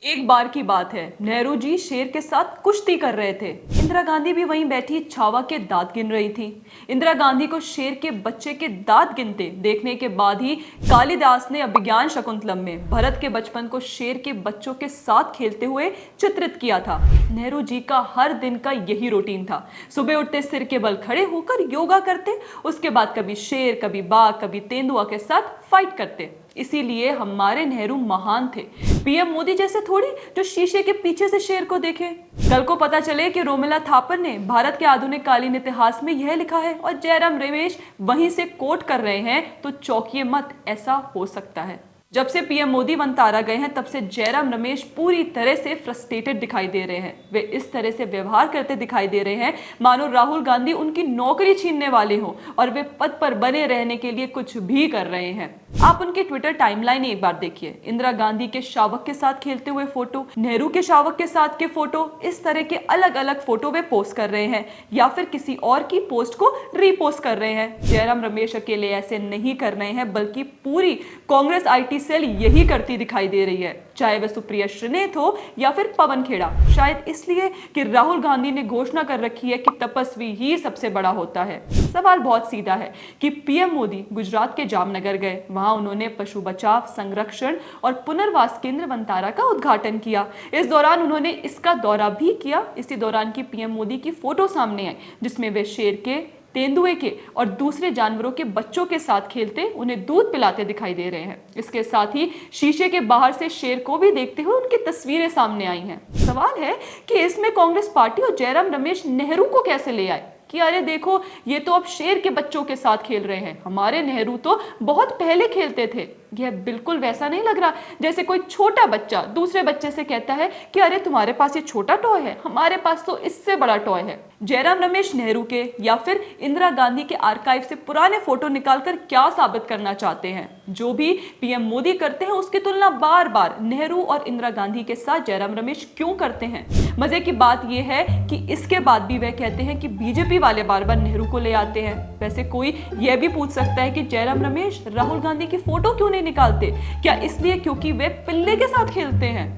एक बार की बात है, नेहरू जी शेर के साथ कुश्ती कर रहे थे। इंदिरा गांधी भी वहीं बैठी छावा के दांत गिन रही थी। इंदिरा गांधी को शेर के बच्चे के दांत गिनते देखने के बाद ही कालिदास ने अभिज्ञान शकुंतलम में भरत के बचपन को शेर के बच्चों के साथ खेलते हुए चित्रित किया था। नेहरू जी का हर दिन का यही रूटीन था। सुबह उठते सिर के बल खड़े होकर योगा करते, उसके बाद कभी शेर, कभी बाघ, कभी तेंदुआ के साथ फाइट करते। इसीलिए हमारे नेहरू महान थे। पीएम मोदी जैसे थोड़ी जो शीशे के पीछे से शेर को देखे। कल को पता चले कि रोमिला थापर ने भारत के आधुनिक कालीन इतिहास में यह लिखा है और जयराम रमेश वहीं से कोट कर रहे हैं, तो चौंकिए मत, ऐसा हो सकता है। जब से पीएम मोदी वनतारा गए हैं तब से जयराम रमेश पूरी तरह से फ्रस्ट्रेटेड दिखाई दे रहे हैं। वे इस तरह से व्यवहार करते दिखाई दे रहे हैं मानो राहुल गांधी उनकी नौकरी छीनने वाले हों और वे पद पर बने रहने के लिए कुछ भी कर रहे हैं। आप उनके ट्विटर टाइमलाइन एक बार देखिए। इंदिरा गांधी के शावक के साथ खेलते हुए फोटो, नेहरू के शावक के साथ के फोटो, इस तरह के अलग अलग फोटो वे पोस्ट कर रहे हैं या फिर किसी और की पोस्ट को रीपोस्ट कर रहे हैं। जयराम रमेश अकेले ऐसे नहीं कर रहे हैं, बल्कि पूरी कांग्रेस आईटी सेल यही करती दिखाई दे रही है, चाहे वह सुप्रिया श्रीनेत हो या फिर पवन खेड़ा। शायद इसलिए कि राहुल गांधी ने घोषणा कर रखी है कि तपस्वी ही सबसे बड़ा होता है। सवाल बहुत सीधा है कि पीएम मोदी गुजरात के जामनगर गए, वहां उन्होंने पशु बचाव, संरक्षण और पुनर्वास केंद्र वनतारा का उद्घाटन किया। इस दौरान उन्होंने इसका दौरा भी किया। इसी दौरान की पीएम मोदी की फोटो सामने आई, जिसमें वे शेर के, तेंदुए के और दूसरे जानवरों के बच्चों के साथ खेलते, उन्हें दूध पिलाते दिखाई दे रहे हैं। इसके साथ ही शीशे के बाहर से शेर को भी देखते हुए उनकी तस्वीरें सामने आई हैं। सवाल है कि इसमें कांग्रेस पार्टी और जयराम रमेश नेहरू को कैसे ले आए कि अरे देखो, ये तो अब शेर के बच्चों के साथ खेल रहे हैं, हमारे नेहरू तो बहुत पहले खेलते थे। यह बिल्कुल वैसा नहीं लग रहा जैसे कोई छोटा बच्चा दूसरे बच्चे से कहता है कि अरे तुम्हारे पास ये छोटा टॉय है, हमारे पास तो इससे बड़ा टॉय है। जयराम रमेश नेहरू के या फिर इंदिरा गांधी के आर्काइव से पुराने फोटो निकालकर क्या साबित करना चाहते हैं? जो भी पीएम मोदी करते हैं उसकी तुलना बार बार नेहरू और इंदिरा गांधी के साथ जयराम रमेश क्यों करते हैं? मजे की बात यह है कि इसके बाद भी वह कहते हैं कि बीजेपी वाले बार बार नेहरू को ले आते हैं। वैसे कोई यह भी पूछ सकता है कि जयराम रमेश राहुल गांधी की फोटो क्यों नहीं निकालते? क्या इसलिए क्योंकि वे पिल्ले के साथ खेलते हैं?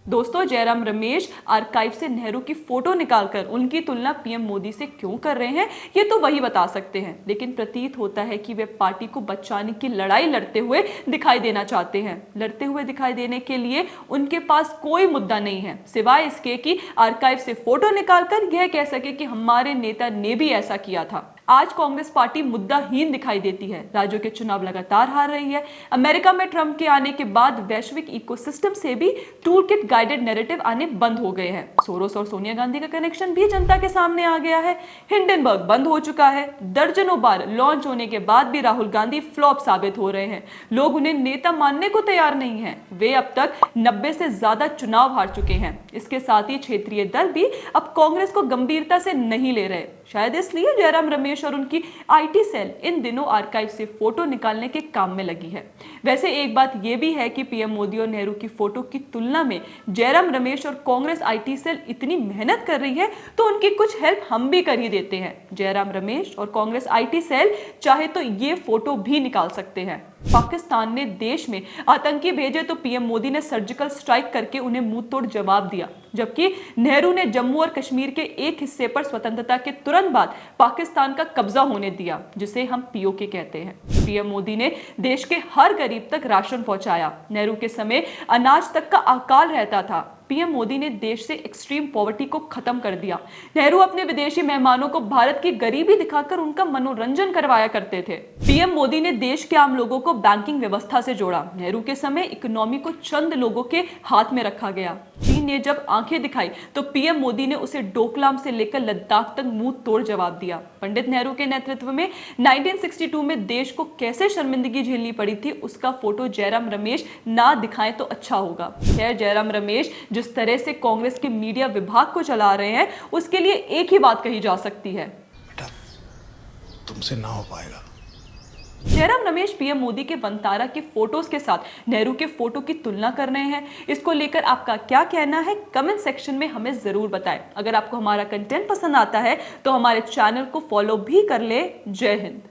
दोस्तों, जयराम रमेश आर्काइव से नेहरू की फोटो निकालकर उनकी तुलना पीएम मोदी से क्यों कर रहे हैं, ये तो वही बता सकते हैं। लेकिन प्रतीत होता है कि वे पार्टी को बचाने की लड़ाई लड़ते हुए दिखाई देना चाहते हैं। लड़ते हुए दिखाई देने के लिए उनके पास कोई मुद्दा नहीं है, सिवाय इसके कि आर्काइव से फोटो निकालकर यह कह सके कि हमारे नेता ने भी ऐसा किया था। आज कांग्रेस पार्टी मुद्दाहीन दिखाई देती है। राज्यों के चुनाव लगातार हार रही है। अमेरिका में ट्रंप के आने के बाद वैश्विक इकोसिस्टम से भी टूलकिट गाइडेड नैरेटिव आने बंद हो गए हैं। सोरोस और सोनिया गांधी का कनेक्शन भी जनता के सामने आ गया है। हिंडनबर्ग बंद हो चुका है। दर्जनों बार लॉन्च होने के बाद भी राहुल गांधी फ्लॉप साबित हो रहे हैं। लोग उन्हें नेता मानने को तैयार नहीं है। वे अब तक 90 से ज्यादा चुनाव हार चुके हैं। इसके साथ ही क्षेत्रीय दल भी अब कांग्रेस को गंभीरता से नहीं ले रहे। शायद इसलिए जयराम रमेश और उनकी आईटी सेल इन दिनों आर्काइव से फोटो निकालने के काम में लगी है। वैसे एक बात यह भी है कि पीएम मोदी और नेहरू की फोटो की तुलना में जयराम रमेश और कांग्रेस आईटी सेल इतनी मेहनत कर रही है तो उनकी कुछ हेल्प हम भी कर ही देते हैं। जयराम रमेश और कांग्रेस आईटी सेल चाहे तो ये फोटो भी निकाल सकते हैं। पाकिस्तान ने देश में आतंकी भेजे तो पीएम मोदी ने सर्जिकल स्ट्राइक करके उन्हें मुंह तोड़ जवाब दिया, जबकि नेहरू ने जम्मू और कश्मीर के एक हिस्से पर स्वतंत्रता के तुरंत बाद पाकिस्तान का कब्जा होने दिया, जिसे हम पीओके कहते हैं। पीएम मोदी ने देश के हर गरीब तक राशन पहुंचाया। नेहरू के समय अनाज तक का अकाल रहता था। पीएम मोदी ने देश से एक्सट्रीम पॉवर्टी को खत्म कर दिया। नेहरू अपने विदेशी मेहमानों को भारत की गरीबी दिखाकर उनका मनोरंजन करवाया करते थे। पीएम मोदी ने देश के आम लोगों को बैंकिंग व्यवस्था से जोड़ा। नेहरू के समय इकोनॉमी को चंद लोगों के हाथ में रखा गया। चीन ने जब आंखें दिखाई तो पीएम मोदी ने उसे डोकलाम से लेकर लद्दाख तक मुंह तोड़ जवाब दिया। पंडित नेहरू के नेतृत्व में 1962 में देश को कैसे शर्मिंदगी झेलनी पड़ी थी, उसका फोटो जयराम रमेश ना दिखाएं तो अच्छा होगा। खैर, जयराम रमेश जिस तरह से कांग्रेस के मीडिया विभाग को चला रहे हैं, उसके लिए एक ही बात कही जा सकती है, बेटा तुमसे ना हो पाएगा। जयराम रमेश पीएम मोदी के वनतारा के फोटोज के साथ नेहरू के फोटो की तुलना कर रहे हैं। इसको लेकर आपका क्या कहना है, कमेंट सेक्शन में हमें जरूर बताएं। अगर आपको हमारा कंटेंट पसंद आता है तो हमारे चैनल को फॉलो भी कर ले। जय हिंद।